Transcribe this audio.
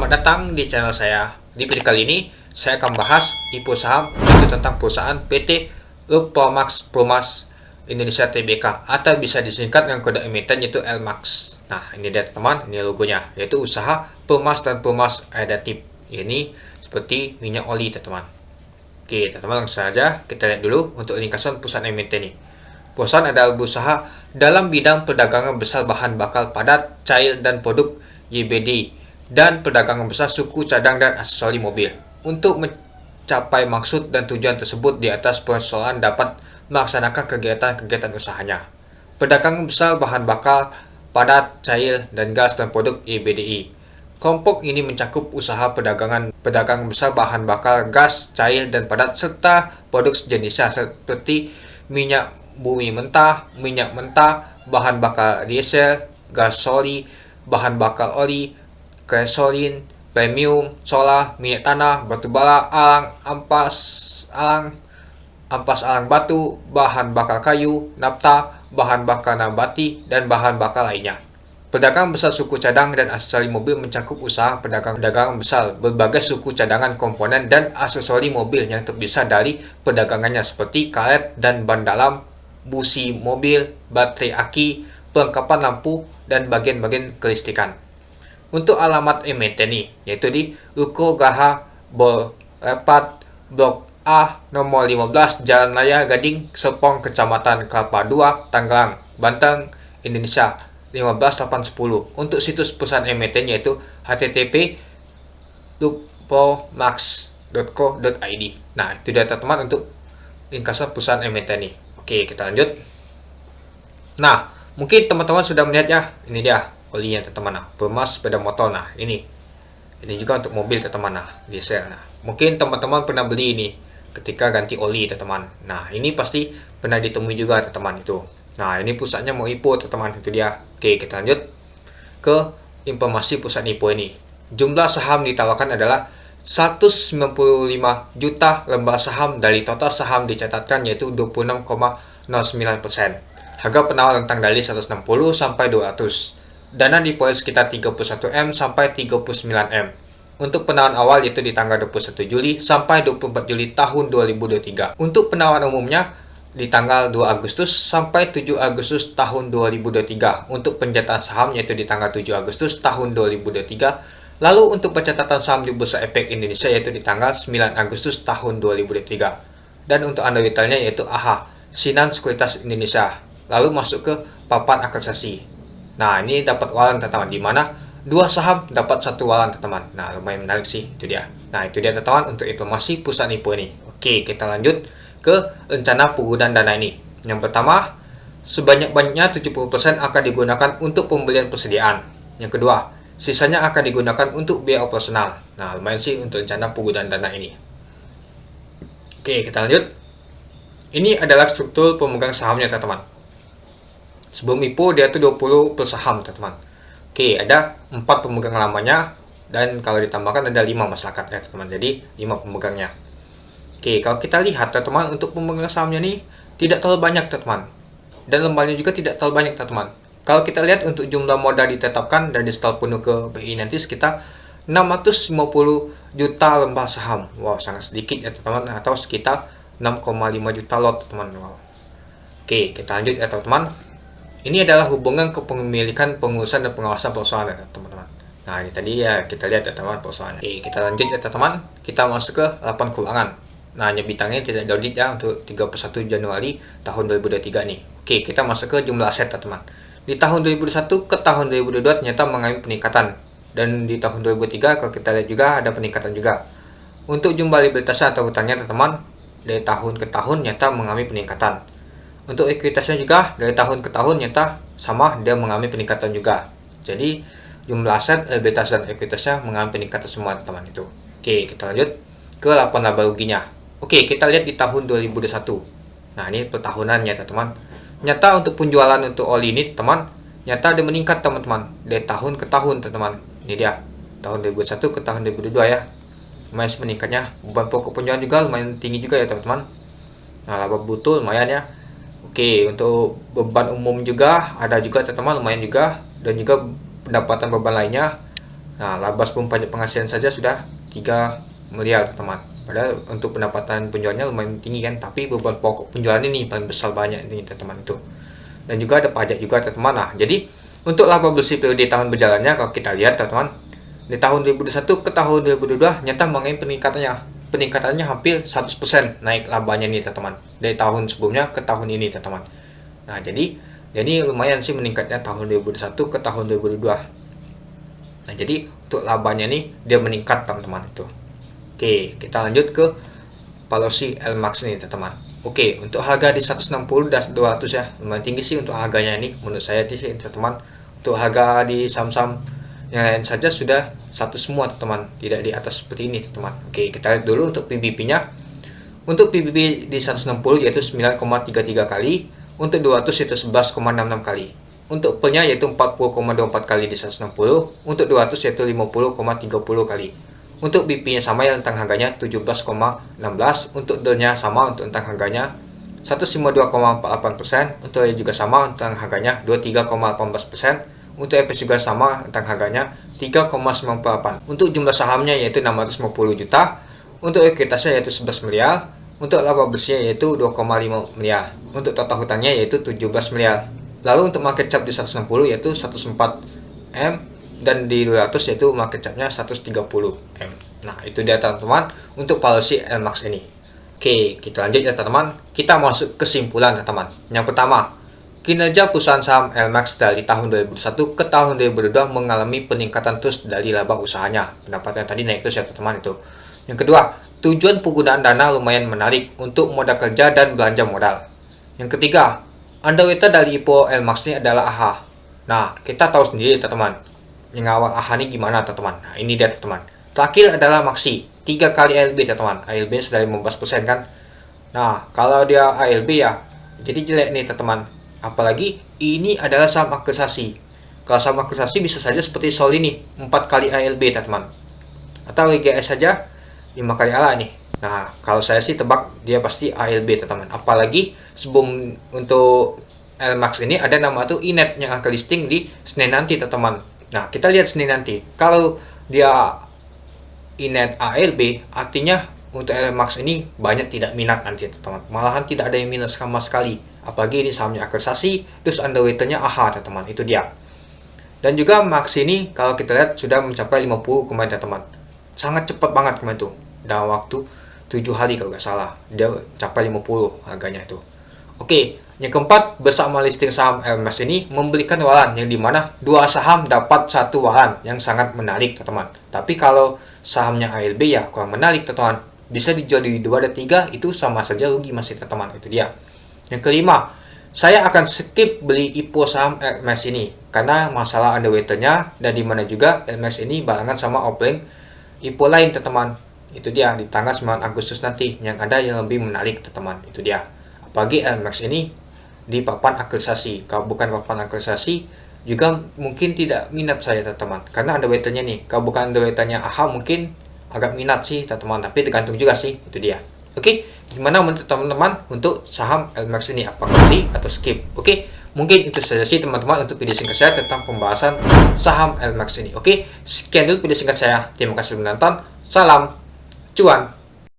Selamat datang di channel saya. Di video kali ini, saya akan bahas info saham yaitu tentang perusahaan PT Lupamax Promas Indonesia Tbk atau bisa disingkat dengan kode emiten yaitu LMAX. Nah, ini dia teman, ini logonya, yaitu usaha pemas dan pemas additif. Ini seperti minyak oli, teman-teman. Oke, teman-teman, langsung saja kita lihat dulu untuk ringkasan perusahaan emiten ini. Perusahaan adalah berusaha dalam bidang perdagangan besar bahan bakar padat, cair, dan produk YBD dan perdagangan besar suku cadang dan aksesori mobil. Untuk mencapai maksud dan tujuan tersebut di atas persoalan dapat melaksanakan kegiatan-kegiatan usahanya. Perdagangan besar bahan bakar padat, cair, dan gas dan produk YBDI. Kelompok ini mencakup usaha perdagangan besar bahan bakar gas, cair, dan padat serta produk sejenisnya seperti minyak bumi mentah, minyak mentah, bahan bakar diesel, gasoli, bahan bakar oli, gasolin, premium, solar, minyak tanah, batu bara, ampas alang batu, bahan bakar kayu, nafta, bahan bakar nabati, dan bahan bakar lainnya. Pedagang besar suku cadang dan aksesori mobil mencakup usaha perdagangan besar berbagai suku cadangan komponen dan aksesori mobil yang terpisah dari perdagangannya seperti karet dan ban dalam, busi mobil, baterai aki, perlengkapan lampu, dan bagian-bagian kelistrikan. Untuk alamat emiten ini yaitu di Ruko Gaha Boulevard Blok A nomor 15 Jalan Raya Gading Serpong Kecamatan Kelapa II Tangerang Banten Indonesia 15810. Untuk situs perusahaan emiten yaitu http://lupomax.co.id. Nah, itu dia teman-teman untuk ringkasan perusahaan emiten ini. Oke, kita lanjut. Nah, mungkin teman-teman sudah melihat ya, ini dia olinya teman-teman. Nah, pemas sepeda motor. Nah, ini juga untuk mobil teman-teman. Nah, diesel. Nah, mungkin teman-teman pernah beli ini ketika ganti oli teman-teman. Nah, ini pasti pernah ditemui juga teman-teman itu. Nah, ini pusatnya mau IPO teman-teman, itu dia. Oke, kita lanjut ke informasi pusat IPO ini. Jumlah saham ditawarkan adalah 195 juta lembar saham dari total saham dicatatkan yaitu 26,09%. Harga penawar rentang dari 160 sampai 200. Dana dipoles sekitar 31M sampai 39M. Untuk penawaran awal yaitu di tanggal 21 Juli sampai 24 Juli tahun 2023. Untuk penawaran umumnya di tanggal 2 Agustus sampai 7 Agustus tahun 2023. Untuk penjatahan saham yaitu di tanggal 7 Agustus tahun 2023. Lalu untuk pencatatan saham di Bursa Efek Indonesia yaitu di tanggal 9 Agustus tahun 2023. Dan untuk underwriternya yaitu AHA, Sinan Sekuritas Indonesia. Lalu masuk ke papan akreditasi. Nah, ini dapat waran teman-teman, di mana dua saham dapat satu waran teman-teman. Nah, lumayan menarik sih, itu dia. Nah, itu dia teman-teman untuk informasi pusat IPO ini. Oke, kita lanjut ke rencana penggunaan dana ini. Yang pertama, sebanyak-banyaknya 70% akan digunakan untuk pembelian persediaan. Yang kedua, sisanya akan digunakan untuk biaya operasional. Nah, lumayan sih untuk rencana penggunaan dana ini. Oke, kita lanjut. Ini adalah struktur pemegang sahamnya teman-teman. Sebelum IPO dia tuh 20 per saham teman-teman. Oke, ada 4 pemegang lamanya dan kalau ditambahkan ada 5 masyarakat ya teman-teman. Jadi 5 pemegangnya. Oke, kalau kita lihat teman-teman untuk pemegang sahamnya nih tidak terlalu banyak teman-teman. Dan lembarnya juga tidak terlalu banyak teman-teman. Kalau kita lihat untuk jumlah modal ditetapkan dan di-store penuh ke BI nanti sekitar 650 juta lembar saham. Wow, sangat sedikit ya teman-teman, atau sekitar 6,5 juta lot teman-teman. Wow. Oke, kita lanjut ya teman-teman. Ini adalah hubungan kepemilikan, pengurusan, dan pengawasan perusahaan ya teman-teman. Nah, ini tadi ya kita lihat ya teman-teman perusahaannya. Oke, kita lanjut ya teman-teman. Kita masuk ke laporan keuangan. Nah, hanya bintangnya tidak ada audit ya untuk 31 Januari tahun 2023 nih. Oke, kita masuk ke jumlah aset teman-teman. Di tahun 2021 ke tahun 2022 ternyata mengalami peningkatan. Dan di tahun 2003 kalau kita lihat juga ada peningkatan juga. Untuk jumlah liabilitasnya atau hutangnya teman-teman dari tahun ke tahun ternyata mengalami peningkatan. Untuk ekuitasnya juga dari tahun ke tahun nyata sama, dia mengalami peningkatan juga. Jadi jumlah aset, liabilitas, dan ekuitasnya mengalami peningkatan semua teman-teman itu. Oke, kita lanjut ke laporan laba ruginya. Oke, kita lihat di tahun 2021. Nah, ini pertahunannya teman-teman. Nyata untuk penjualan untuk oli ini teman, nyata ada meningkat teman-teman dari tahun ke tahun teman-teman. Ini dia tahun 2021 ke tahun 2022 ya. Lumayan meningkatnya. Beban pokok penjualan juga lumayan tinggi juga ya teman-teman. Nah, laba bruto lumayan ya. Oke, untuk beban umum juga ada juga teman-teman, lumayan juga, dan juga pendapatan beban lainnya Nah, laba sebelum pajak penghasilan saja sudah 3 miliar teman-teman. Padahal untuk pendapatan penjualnya lumayan tinggi kan, tapi beban pokok penjualan ini paling besar banyak ini teman-teman itu. Dan juga ada pajak juga teman-teman. Nah, jadi untuk laba bersih periode tahun berjalannya kalau kita lihat teman-teman, di tahun 2021 ke tahun 2022 nyata mengalami peningkatannya hampir 100% naik labanya nih teman-teman. Dari tahun sebelumnya ke tahun ini teman-teman. Nah, jadi lumayan sih meningkatnya tahun 2021 ke tahun 2022. Nah, jadi untuk labanya nih dia meningkat teman-teman itu. Oke, kita lanjut ke policy LMAX nih teman-teman. Oke, untuk harga di 160 dan 200 ya, lumayan tinggi sih untuk harganya ini menurut saya sih teman-teman. Untuk harga di saham-saham yang lain saja sudah satu semua teman-teman, tidak di atas seperti ini teman-teman. Oke, kita lihat dulu untuk PBB-nya. Untuk PBB di 160 yaitu 9,33 kali, untuk 200 yaitu 11,66 kali. Untuk P-nya yaitu 40,24 kali di 160, untuk 200 yaitu 50,30 kali. Untuk BP-nya sama ya tentang harganya 17,16, untuk D-nya sama untuk tentang harganya 152,48%, untuk E juga sama tentang harganya 23,18%, untuk EPS juga sama tentang harganya 3,98. Untuk jumlah sahamnya yaitu 650 juta, untuk ekuitasnya yaitu 11 miliar, untuk laba bersihnya yaitu 2,5 miliar, untuk total hutangnya yaitu 17 miliar. Lalu untuk market cap di 160 yaitu 104 M, dan di 200 yaitu market capnya 130 M. Nah, itu dia teman-teman untuk policy LMAX ini. Oke, kita lanjut ya teman-teman. Kita masuk kesimpulan teman-teman. Yang pertama, kinerja perusahaan saham LMAX dari tahun 2021 ke tahun 2022 mengalami peningkatan terus dari laba usahanya. Pendapatan tadi naik terus ya teman-teman itu. Yang kedua, tujuan penggunaan dana lumayan menarik untuk modal kerja dan belanja modal. Yang ketiga, underweighted dari IPO LMAX ini adalah AHA. Nah, kita tahu sendiri teman-teman, yang awal AHA ini gimana teman-teman. Nah, ini dia teman-teman. Terakhir adalah Maxi, 3 kali ALB teman-teman. ALB sudah 15% kan. Nah, kalau dia ALB ya jadi jelek nih teman-teman. Apalagi ini adalah saham aktualisasi. Kalau saham aktualisasi bisa saja seperti Sol ini, 4 kali ALB teman-teman. Atau WGS saja 5 kali ALA nih. Nah, kalau saya sih tebak dia pasti ALB teman-teman. Apalagi sebelum untuk LMAX ini ada nama tuh INET yang akan listing di Senin nanti teman-teman. Nah, kita lihat Senin nanti. Kalau dia INET ALB, artinya untuk LMAX ini banyak tidak minat nanti teman-teman. Malahan tidak ada yang minat sama sekali. Apalagi ini sahamnya aktualisasi, terus underweighted-nya AHA teman-teman. Itu dia. Dan juga Max ini kalau kita lihat sudah mencapai 50 kemarin teman-teman. Sangat cepat banget kemarin itu. Dalam waktu 7 hari kalau nggak salah. Dia capai 50 harganya itu. Oke, yang keempat, bersama listing saham LMAX ini memberikan waran yang dimana dua saham dapat satu waran yang sangat menarik teman-teman. Tapi kalau sahamnya ALB ya kurang menarik teman-teman. Bisa dijual di 2 dan 3 itu sama saja rugi masih teman-teman. Itu dia. Yang kelima, saya akan skip beli IPO saham LMAX ini karena masalah underweighted-nya, dan dimana juga LMAX ini barengan sama offering IPO lain teman-teman. Itu dia di tanggal 9 Agustus nanti yang ada yang lebih menarik teman-teman. Itu dia. Apalagi LMAX ini di papan aktualisasi. Kalau bukan papan aktualisasi juga mungkin tidak minat saya teman-teman, karena underweighted-nya nih. Kalau bukan underweighted-nya AHA mungkin agak minat sih teman-teman, tapi tergantung juga sih. Itu dia. Oke, gimana menurut teman-teman untuk saham LMAX ini, apakah beli atau skip? Oke, mungkin itu saja sih teman-teman untuk video singkat saya tentang pembahasan saham LMAX ini. Oke, sekian dulu video singkat saya. Terima kasih sudah menonton. Salam cuan.